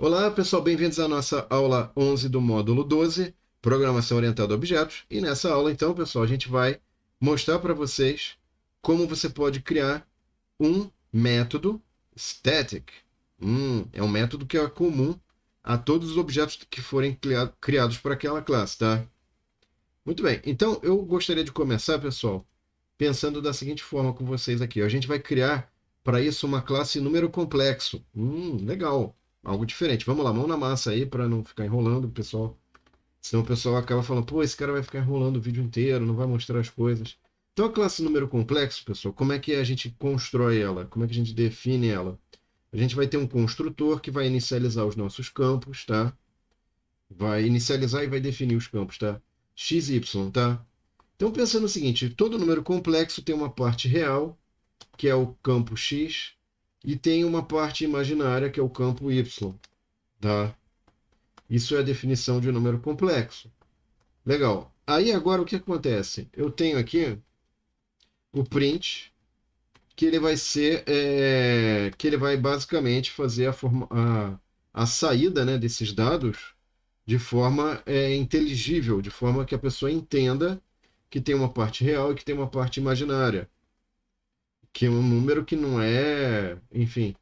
Olá, pessoal, bem-vindos à nossa aula 11 do módulo 12, Programação Orientada a Objetos. E nessa aula, então, pessoal, a gente vai mostrar para vocês como você pode criar um método static. É um método que é comum a todos os objetos que forem criados para aquela classe, tá? Muito bem, então eu gostaria de começar, pessoal, pensando da seguinte forma com vocês aqui. A gente vai criar para isso uma classe número complexo. Legal. Algo diferente. Vamos lá, mão na massa aí para não ficar enrolando, pessoal. Senão o pessoal acaba falando, pô, esse cara vai ficar enrolando o vídeo inteiro, não vai mostrar as coisas. Então a classe número complexo, pessoal, como é que a gente constrói ela? Como é que a gente define ela? A gente vai ter um construtor que vai inicializar os nossos campos, tá? Vai inicializar e vai definir os campos, tá? X, Y, tá? Então pensa no seguinte, todo número complexo tem uma parte real, que é o campo X, e tem uma parte imaginária, que é o campo Y, tá? Isso é a definição de um número complexo. Legal. Aí agora o que acontece? Eu tenho aqui o print, que ele vai ser, que ele vai basicamente fazer a saída, né, desses dados de forma inteligível, de forma que a pessoa entenda que tem uma parte real e que tem uma parte imaginária, que é um número que não é, enfim,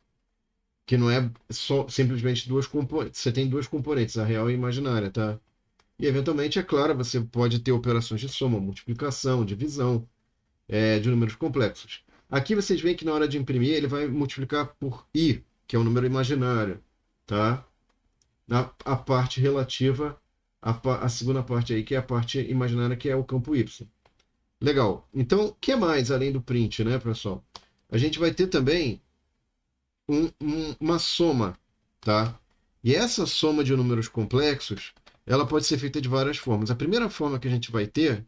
que não é só simplesmente duas componentes. Você tem duas componentes, a real e a imaginária, tá? E eventualmente, é claro, você pode ter operações de soma, multiplicação, divisão, de números complexos. Aqui vocês veem que na hora de imprimir ele vai multiplicar por i, que é um número imaginário, tá? A parte relativa à segunda parte aí, que é a parte imaginária, que é o campo y. Legal. Então, o que mais além do print, né, pessoal? A gente vai ter também uma soma, tá? E essa soma de números complexos, ela pode ser feita de várias formas. A primeira forma que a gente vai ter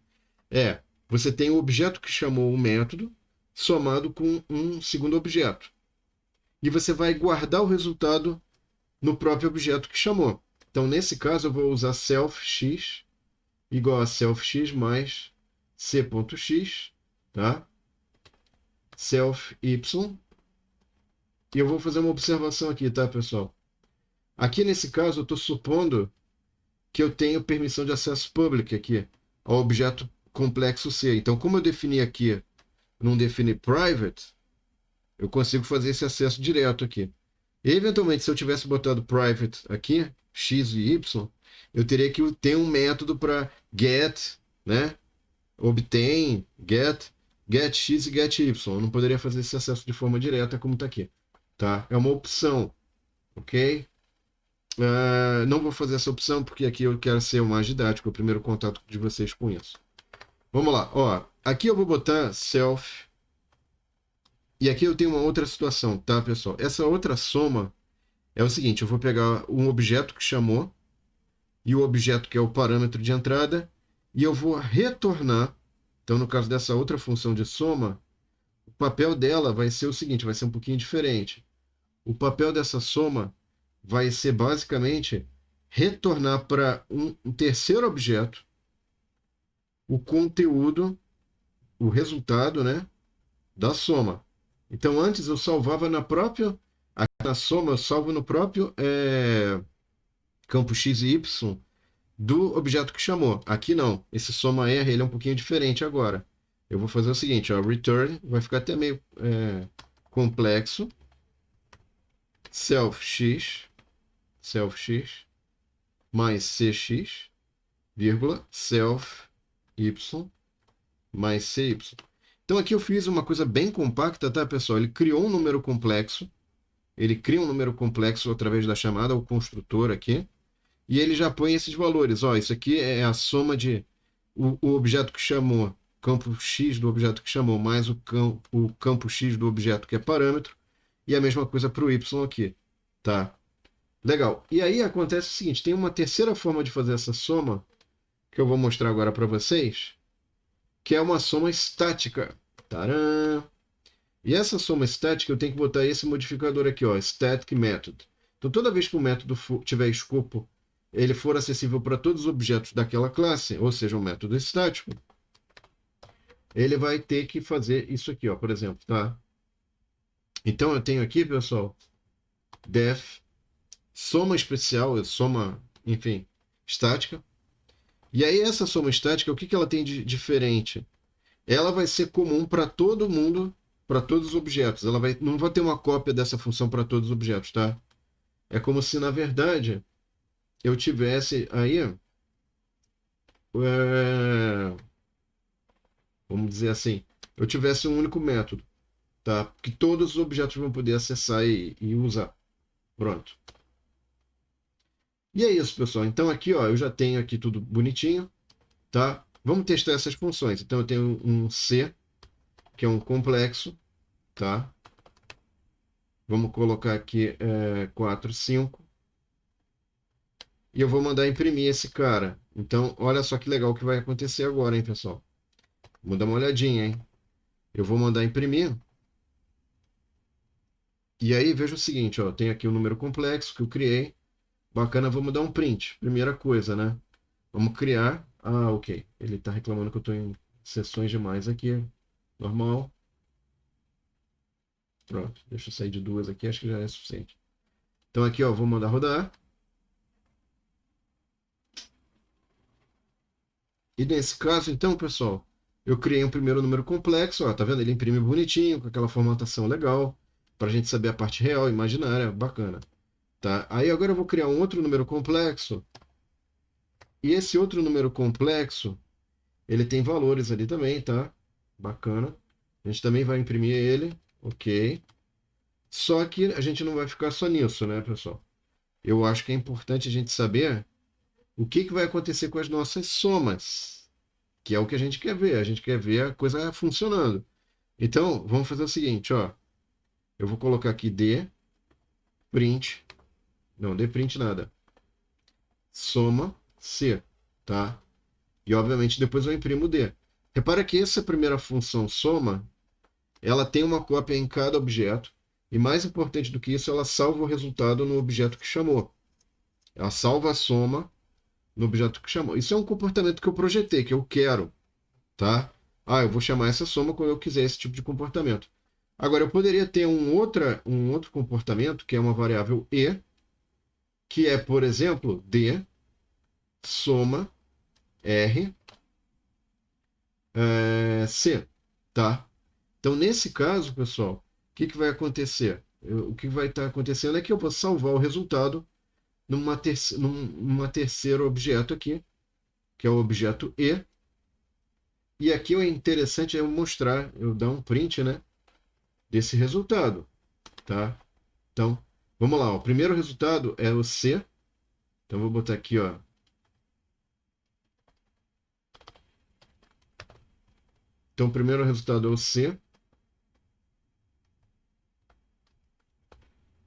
é, você tem o objeto que chamou o método, somado com um segundo objeto. E você vai guardar o resultado no próprio objeto que chamou. Então, nesse caso, eu vou usar self_x igual a self_x mais c.x, tá? Self_y. E eu vou fazer uma observação aqui, tá, pessoal? Aqui nesse caso, eu estou supondo que eu tenho permissão de acesso public aqui ao objeto complexo C. Então, como eu defini aqui, não defini private, eu consigo fazer esse acesso direto aqui. E, eventualmente, se eu tivesse botado private aqui, x e y, eu teria que ter um método para get, né? Obtain, get x e get y. Eu não poderia fazer esse acesso de forma direta como está aqui. Tá? É uma opção, ok? Não vou fazer essa opção porque aqui eu quero ser o mais didático, o primeiro contato de vocês com isso. Vamos lá, ó. Aqui eu vou botar self. E aqui eu tenho uma outra situação, tá, pessoal? Essa outra soma é o seguinte: eu vou pegar um objeto que chamou e o objeto que é o parâmetro de entrada e eu vou retornar. Então, no caso dessa outra função de soma, o papel dela vai ser o seguinte: vai ser um pouquinho diferente. O papel dessa soma vai ser basicamente retornar para um terceiro objeto o conteúdo, o resultado, né, da soma. Então, antes eu salvava na soma, eu salvo no próprio campo x e y do objeto que chamou. Aqui não. Esse soma R ele é um pouquinho diferente agora. Eu vou fazer o seguinte, ó, return, vai ficar até meio complexo. Self_x mais cx, vírgula, self_y mais cy. Então aqui eu fiz uma coisa bem compacta, tá, pessoal? Ele criou um número complexo. Ele cria um número complexo através da chamada ao construtor aqui. E ele já põe esses valores. Ó, isso aqui é a soma de o objeto que chamou, campo x do objeto que chamou, mais o campo x do objeto que é parâmetro. E a mesma coisa para o y aqui. Tá? Legal. E aí acontece o seguinte, tem uma terceira forma de fazer essa soma, que eu vou mostrar agora para vocês, que é uma soma estática. Tcharam! E essa soma estática eu tenho que botar esse modificador aqui, ó, static method. Então toda vez que o método tiver escopo, ele for acessível para todos os objetos daquela classe, ou seja, um método estático, ele vai ter que fazer isso aqui, ó, por exemplo, tá? Então eu tenho aqui, pessoal, def soma especial, soma, enfim, estática. E aí essa soma estática, o que ela tem de diferente? Ela vai ser comum para todo mundo, para todos os objetos. Não vai ter uma cópia dessa função para todos os objetos, tá? É como se, na verdade, eu tivesse aí, vamos dizer assim, eu tivesse um único método, tá? Que todos os objetos vão poder acessar e usar. Pronto. E é isso, pessoal. Então aqui, ó, eu já tenho aqui tudo bonitinho, tá? Vamos testar essas funções. Então eu tenho um C, que é um complexo, tá? Vamos colocar aqui 4, 5. E eu vou mandar imprimir esse cara. Então, olha só que legal que vai acontecer agora, hein, pessoal? Vamos dar uma olhadinha, hein? Eu vou mandar imprimir. E aí, veja o seguinte, ó. Tem aqui o número complexo que eu criei. Bacana, vamos dar um print. Primeira coisa, né? Vamos criar. Ah, ok. Ele está reclamando que eu estou em sessões demais aqui. Normal. Pronto. Deixa eu sair de duas aqui. Acho que já é suficiente. Então aqui, ó. Vou mandar rodar. E nesse caso, então, pessoal, eu criei um primeiro número complexo. Ó, tá vendo? Ele imprime bonitinho, com aquela formatação legal. Para a gente saber a parte real, imaginária. Bacana. Tá? Aí agora eu vou criar um outro número complexo. E esse outro número complexo, ele tem valores ali também, tá? Bacana. A gente também vai imprimir ele, ok. Só que a gente não vai ficar só nisso, né, pessoal? Eu acho que é importante a gente saber o que vai acontecer com as nossas somas, que é o que a gente quer ver. A gente quer ver a coisa funcionando. Então, vamos fazer o seguinte, ó. Eu vou colocar aqui D, print, não, D print nada. Soma C, tá? E, obviamente, depois eu imprimo D. Repara que essa primeira função soma, ela tem uma cópia em cada objeto. E mais importante do que isso, ela salva o resultado no objeto que chamou. Ela salva a soma no objeto que chamou. Isso é um comportamento que eu projetei, que eu quero, tá? Ah, eu vou chamar essa soma quando eu quiser esse tipo de comportamento. Agora, eu poderia ter um outro comportamento, que é uma variável E, que é, por exemplo, D, soma, R, C, tá? Então, nesse caso, pessoal, o que vai acontecer? O que vai estar acontecendo é que eu vou salvar o resultado numa terceiro objeto aqui, que é o objeto E. E aqui o interessante é eu mostrar, eu dar um print, né, desse resultado, tá? Então, vamos lá. O primeiro resultado é o C. Então, vou botar aqui, ó. Então, o primeiro resultado é o C.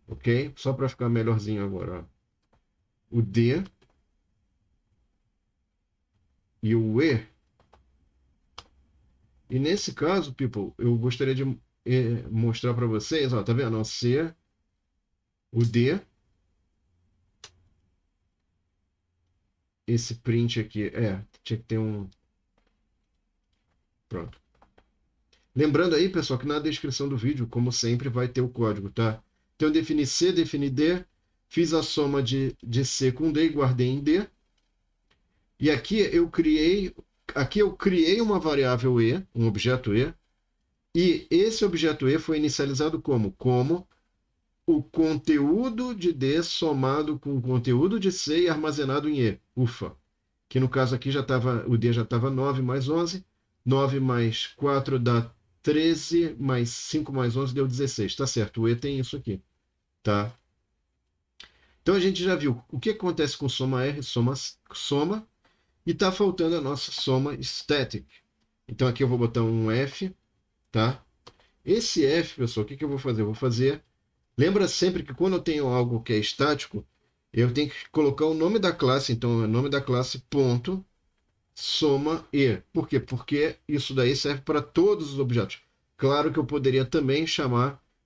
Ok? Só para ficar melhorzinho agora, ó. O D e o E. E nesse caso, people, eu gostaria de mostrar para vocês, ó, tá vendo? O C, o D, esse print aqui, tinha que ter um... Pronto. Lembrando aí, pessoal, que na descrição do vídeo, como sempre, vai ter o código, tá? Então eu defini C, defini D, fiz a soma de C com D e guardei em D. E aqui eu criei uma variável E, um objeto E, e esse objeto E foi inicializado como? Como o conteúdo de D somado com o conteúdo de C e armazenado em E. Ufa! Que no caso aqui o D já estava 9 mais 11. 9 mais 4 dá 13, mais 5 mais 11 deu 16. Tá certo, o E tem isso aqui. Tá? Então a gente já viu o que acontece com soma R, soma, e está faltando a nossa soma static. Então aqui eu vou botar um F, tá? Esse F, pessoal, o que eu vou fazer? Eu vou fazer... Lembra sempre que quando eu tenho algo que é estático, eu tenho que colocar o nome da classe. Então, o nome da classe ponto soma E. Por quê? Porque isso daí serve para todos os objetos. Claro que eu poderia também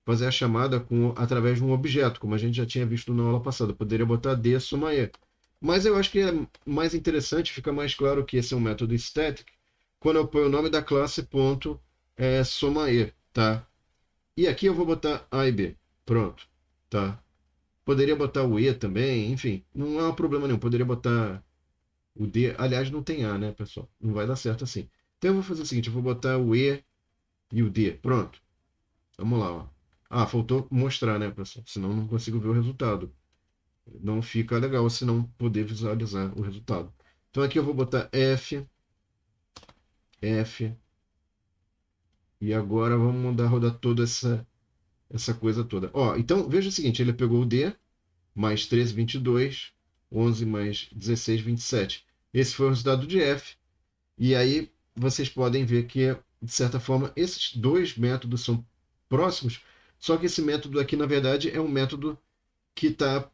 fazer a chamada através de um objeto, como a gente já tinha visto na aula passada. Eu poderia botar D soma E. Mas eu acho que é mais interessante, fica mais claro que esse é um método static, quando eu ponho o nome da classe ponto soma E, tá? E aqui eu vou botar A e B. Pronto, tá? Poderia botar o E também, enfim, não é um problema nenhum. Poderia botar o D. Aliás, não tem A, né, pessoal? Não vai dar certo assim. Então eu vou fazer o seguinte, eu vou botar o E e o D. Pronto. Vamos lá, ó. Ah, faltou mostrar, né, pessoal? Senão eu não consigo ver o resultado. Não fica legal se não poder visualizar o resultado. Então aqui eu vou botar F, F, e agora vamos mandar rodar toda essa coisa toda. Ó, então veja o seguinte, ele pegou o D, mais 13, 22, 11 mais 16, 27. Esse foi o resultado de F. E aí vocês podem ver que, de certa forma, esses dois métodos são próximos, só que esse método aqui, na verdade, é um método que está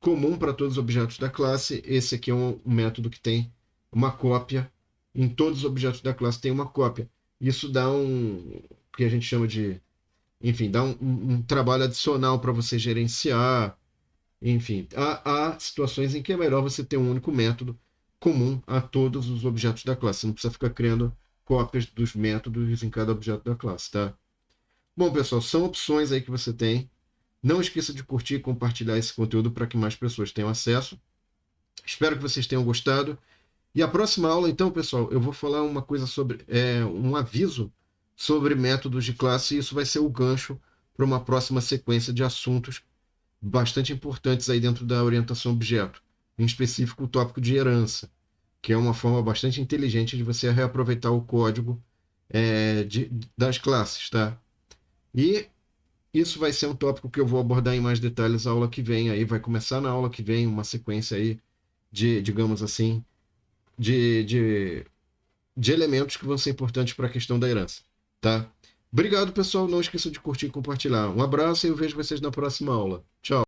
comum para todos os objetos da classe. Esse aqui é um método que tem uma cópia. Em todos os objetos da classe tem uma cópia. Isso dá o que a gente chama de, enfim, dá um trabalho adicional para você gerenciar. Enfim, há situações em que é melhor você ter um único método comum a todos os objetos da classe. Você não precisa ficar criando cópias dos métodos em cada objeto da classe, tá? Bom, pessoal, são opções aí que você tem. Não esqueça de curtir e compartilhar esse conteúdo para que mais pessoas tenham acesso. Espero que vocês tenham gostado. E a próxima aula, então, pessoal, eu vou falar uma coisa sobre um aviso sobre métodos de classe, e isso vai ser o gancho para uma próxima sequência de assuntos bastante importantes aí dentro da orientação objeto, em específico o tópico de herança, que é uma forma bastante inteligente de você reaproveitar o código das classes, tá? E isso vai ser um tópico que eu vou abordar em mais detalhes na aula que vem. Aí vai começar na aula que vem uma sequência aí de, digamos assim, de, de, de elementos que vão ser importantes para a questão da herança, tá? Obrigado, pessoal. Não esqueça de curtir e compartilhar. Um abraço e eu vejo vocês na próxima aula. Tchau.